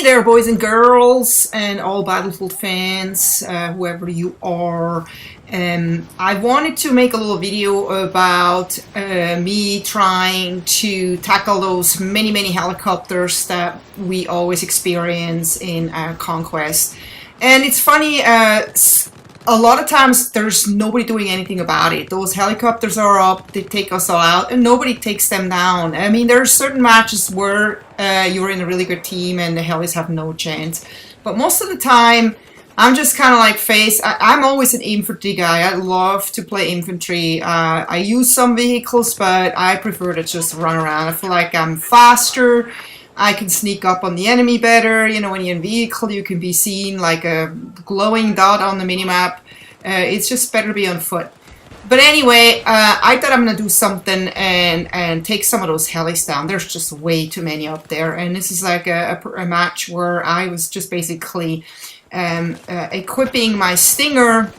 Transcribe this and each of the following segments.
there, boys and girls, and all Battlefield fans, whoever you are. I wanted to make a little video about me trying to tackle those many helicopters that we always experience in Conquest. And it's funny, a lot of times there's nobody doing anything about it. Those helicopters are up, they take us all out, and nobody takes them down. I mean, there are certain matches where you're in a really good team and the helis have no chance. But most of the time, I'm just kind of like I'm always an infantry guy. I love to play infantry. I use some vehicles, but I prefer to just run around. I feel like I'm faster. I can sneak up on the enemy better. You know, when you're in vehicle, you can be seen like a glowing dot on the minimap. It's just better to be on foot. But anyway, I thought I'm going to do something and take some of those helis down. There's just way too many up there. And this is like a match where I was just basically equipping my Stinger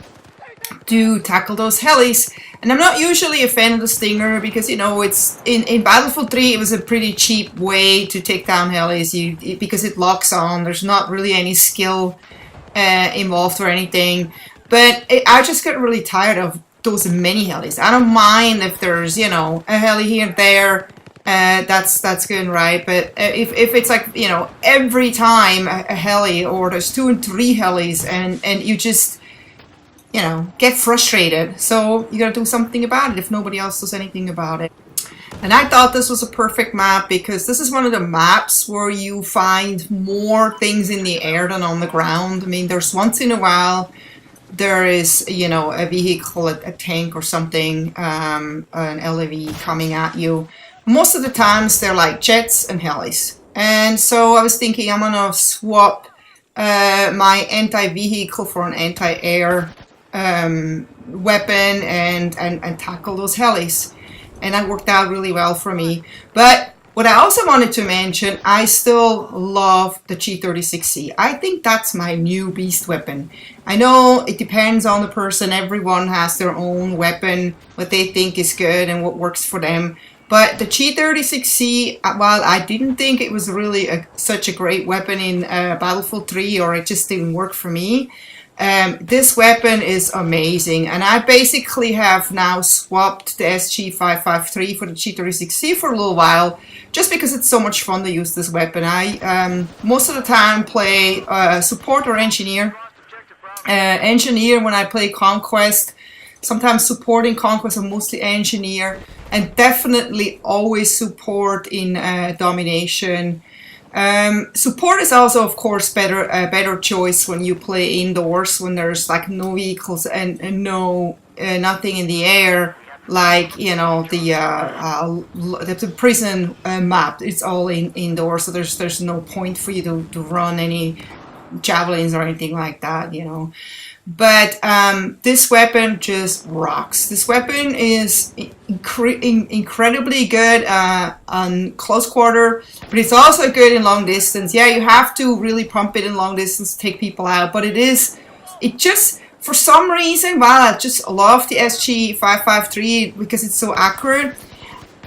to tackle those helis. And I'm not usually a fan of the Stinger because, you know, it's in Battlefield 3 it was a pretty cheap way to take down helis because it locks on. There's not really any skill involved or anything. But I just get really tired of those many helis. I don't mind if there's, you know, a heli here and there. That's good and right. But if it's like, you know, every time a heli, or there's 2 and 3 helis, and you just, you know, get frustrated. So you gotta do something about it if nobody else does anything about it. And I thought this was a perfect map because this is one of the maps where you find more things in the air than on the ground. I mean, there's once in a while there is, you know, a vehicle, a tank or something, an LAV coming at you. Most of the times they're like jets and helis. And so I was thinking I'm gonna swap my anti-vehicle for an anti-air weapon and tackle those helis, and that worked out really well for me. But what I also wanted to mention, I still love the G36C. I think that's my new beast weapon. I know it depends on the person. Everyone has their own weapon, what they think is good and what works for them. But the G36C, while I didn't think it was really such a great weapon in Battlefield 3, or it just didn't work for me, this weapon is amazing. And I basically have now swapped the SG553 for the G36C for a little while, just because it's so much fun to use this weapon. I most of the time play support or engineer. Engineer when I play Conquest. Sometimes supporting Conquest, I'm mostly engineer, and definitely always support in domination. Support is also, of course, a better choice when you play indoors, when there's like no vehicles and no nothing in the air, like, you know, the prison map. It's all indoors, so there's no point for you to run any javelins or anything like that, you know. But this weapon just rocks. This weapon is incredibly good on close quarter, but it's also good in long distance. Yeah, you have to really pump it in long distance to take people out, but it just, for some reason, while I just love the SG553 because it's so accurate,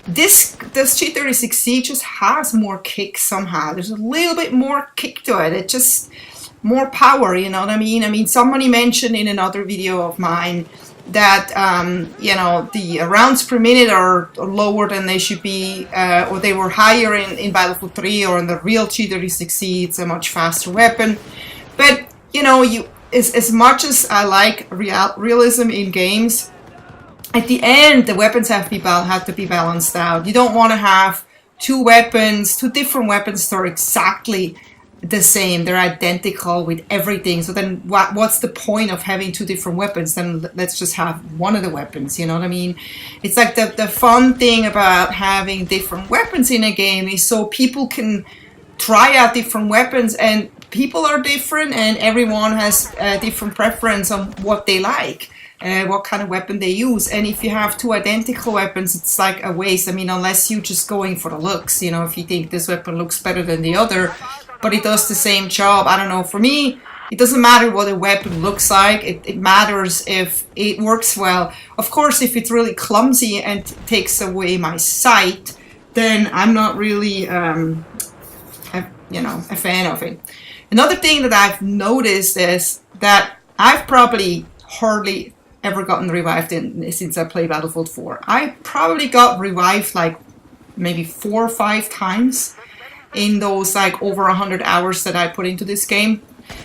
this G36C just has more kick somehow. There's a little bit more kick to it. It just, more power, you know what I mean? I mean, somebody mentioned in another video of mine that, you know, the rounds per minute are lower than they should be, or they were higher in Battlefield 3, or in the real G36C, it's a much faster weapon. But, you know, as much as I like realism in games, at the end, the weapons have to be balanced out. You don't want to have two different weapons that are exactly the same. They're identical with everything. So then what's the point of having two different weapons? Then let's just have one of the weapons, you know what I mean? It's like the fun thing about having different weapons in a game is so people can try out different weapons, and people are different and everyone has a different preference on what they like. What kind of weapon they use. And if you have two identical weapons, it's like a waste. I mean, unless you're just going for the looks, you know, if you think this weapon looks better than the other, but it does the same job. I don't know, for me, it doesn't matter what a weapon looks like. It matters if it works well. Of course, if it's really clumsy and takes away my sight, then I'm not really you know, a fan of it. Another thing that I've noticed is that I've probably hardly ever gotten revived since I played Battlefield 4. I probably got revived like maybe 4 or 5 times in those like over 100 hours that I put into this game.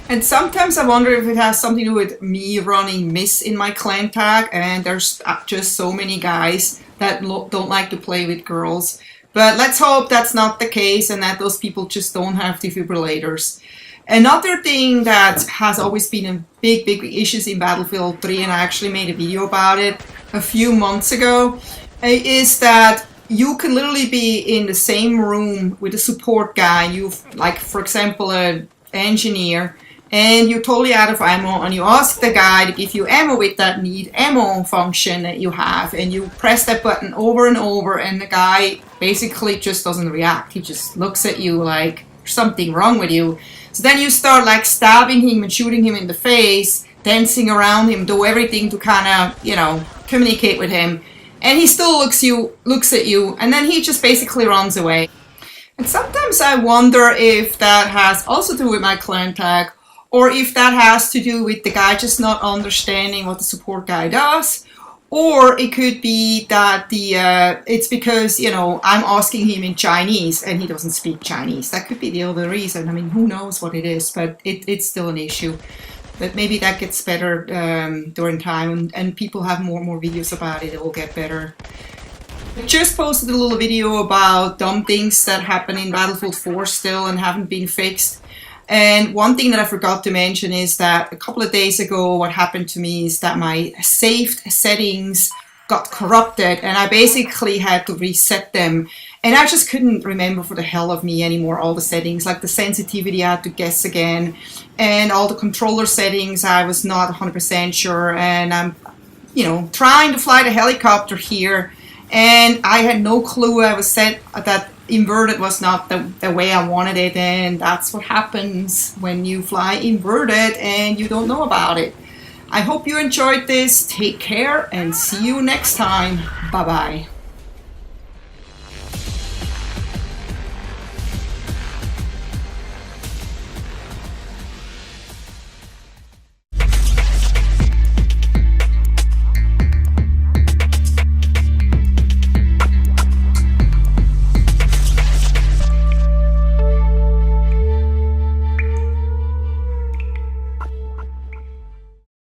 And sometimes I wonder if it has something to do with me running miss in my clan tag, and there's just so many guys that don't like to play with girls. But let's hope that's not the case and that those people just don't have defibrillators. Another thing that has always been a big issues in Battlefield 3, and I actually made a video about it a few months ago, is that you can literally be in the same room with a support guy. You've, like, for example, an engineer, and you're totally out of ammo, and you ask the guy to give you ammo with that need ammo function that you have, and you press that button over and over, and the guy basically just doesn't react. He just looks at you like there's something wrong with you. So then you start like stabbing him and shooting him in the face, dancing around him, do everything to kind of, you know, communicate with him. And he still looks at you, and then he just basically runs away. And sometimes I wonder if that has also to do with my clan tag, or if that has to do with the guy just not understanding what the support guy does. Or it could be that it's because, you know, I'm asking him in Chinese and he doesn't speak Chinese. That could be the other reason. I mean, who knows what it is, but it's still an issue. But maybe that gets better during time, and people have more and more videos about it. It will get better. I just posted a little video about dumb things that happen in Battlefield 4 still and haven't been fixed. And one thing that I forgot to mention is that a couple of days ago, what happened to me is that my saved settings got corrupted, and I basically had to reset them. And I just couldn't remember for the hell of me anymore all the settings, like the sensitivity I had to guess again, and all the controller settings I was not 100% sure. And I'm, you know, trying to fly the helicopter here, and I had no clue I was set that inverted was not the way I wanted it, and that's what happens when you fly inverted and you don't know about it. I hope you enjoyed this. Take care and see you next time. Bye bye.